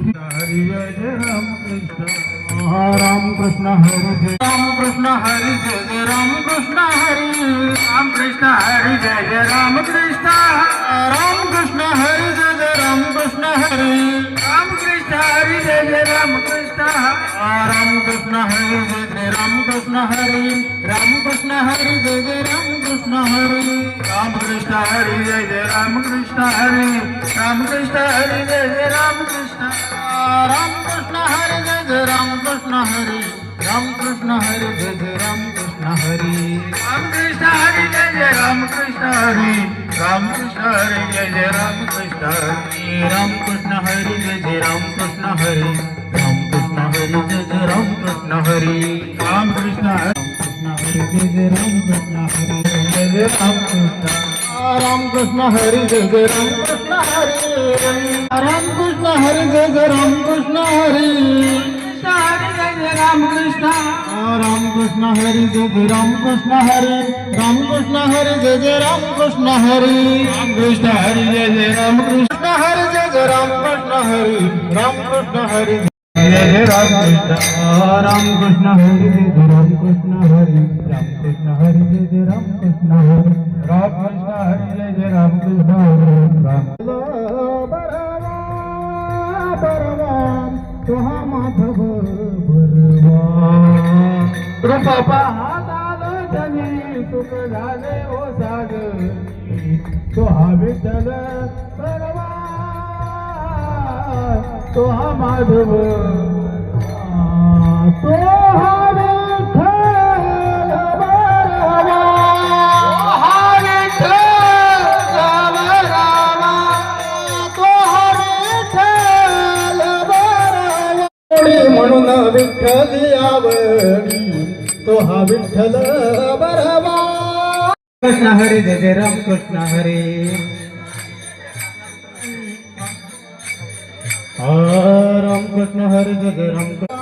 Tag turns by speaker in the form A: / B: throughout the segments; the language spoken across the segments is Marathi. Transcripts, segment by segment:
A: हरी जय जय राम कृष्ण राम कृष्ण हरी जय राम कृष्ण हरी जय जय राम कृष्ण हरी राम कृष्ण हरी जय जय राम कृष्ण हरी जय जय राम कृष्ण हरी राम कृष्ण हरी जय जय राम कृष्ण राम कृष्ण हरी जय जय राम कृष्ण हरी राम कृष्ण हरी जय जय राम कृष्ण हरी राम कृष्ण हरी जय जय राम कृष्ण हरी राम कृष्ण हरी जय जय राम कृष्ण राम कृष्ण हरी जय जय राम कृष्ण हरी राम कृष्ण हरी जय जय राम कृष्ण हरी राम कृष्ण हरी जय जय राम कृष्ण हरी राम कृष्ण हरी जय जय राम कृष्ण हरी राम कृष्ण हरी जय जय राम कृष्ण हरी राम कृष्ण हरी जय जय राम कृष्ण हरी राम कृष्ण हरी जय जय राम कृष्ण हरी जय जय राम कृष्ण राम कृष्ण हरी जय जय राम कृष्ण हरी राम कृष्ण हरी जय जय राम कृष्ण हरी हरी जय जय राम कृष्ण राम कृष्ण हरी जय जय राम कृष्ण हरी राम कृष्ण हरी जय जय राम कृष्ण हरी राम कृष्ण हरी जय जय राम कृष्ण हरी जय जय राम कृष्ण हरी राम कृष्ण हरी जय जय राम कृष्ण राम कृष्ण हरी जय जय राम कृष्ण हरी राम कृष्ण हरी जय जय राम कृष्ण हरी राम कृष्ण हरी जय जय राम कृष्ण हरी राम तुहा माधव कृपा पाहता जनी सुख झाले ओ साग तुहा विठ्ठल परवा तुहा माधव तुहा म्हणून विठ्ठल आवडी तो हा विठ्ठल बरवा कृष्ण हरी जय जय राम कृष्ण हरी राम कृष्ण हरी जय जय राम कृष्ण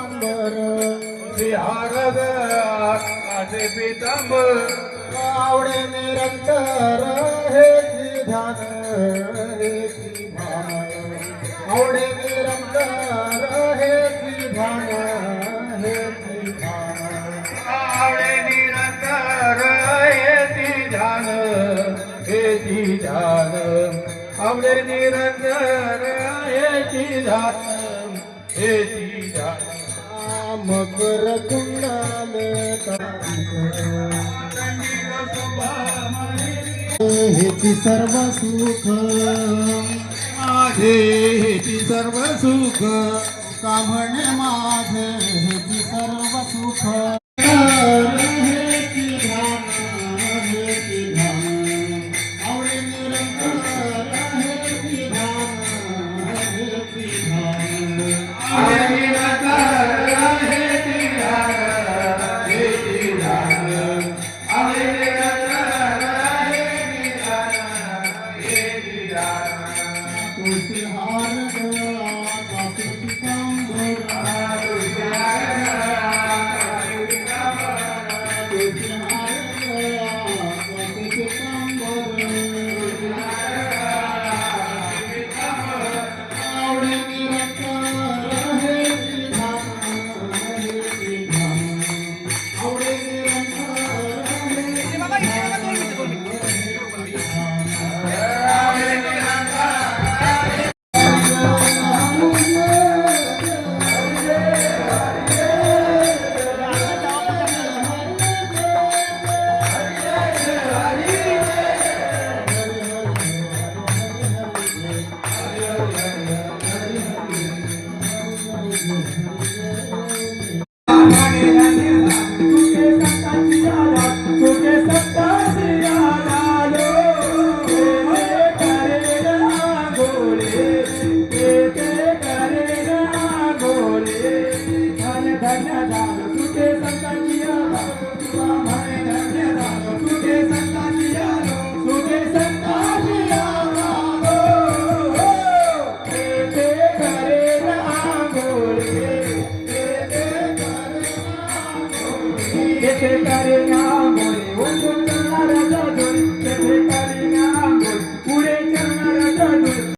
A: पीतांबर आवडे निरंतर हे ध्यान हे आवडे निरंतर हे ध्यान हे आवडे निरंतर हे ध्यान हे ध्यान आवडे निरंतर हे ध्यान हे ध्यान मकर कुंडले हेची सर्व सुख माझे हेची सर्व सुख का म्हणे माझे हेची सर्व सुख हेची ध्यान हेची ध्यान आवडे निरंतर हेची ध्यान हेची ध्यान आवडे निरंतर हेची ध्यान हेची ध्यान आवडे निरंतर हेची ध्यान हेची ध्यान तुझे हार गया कासे पितांबर तुझे हार गया कासे पितांबर आवडे निरंतर हेची ध्यान हेची ध्यान आवडे निरंतर हेची
B: करे ना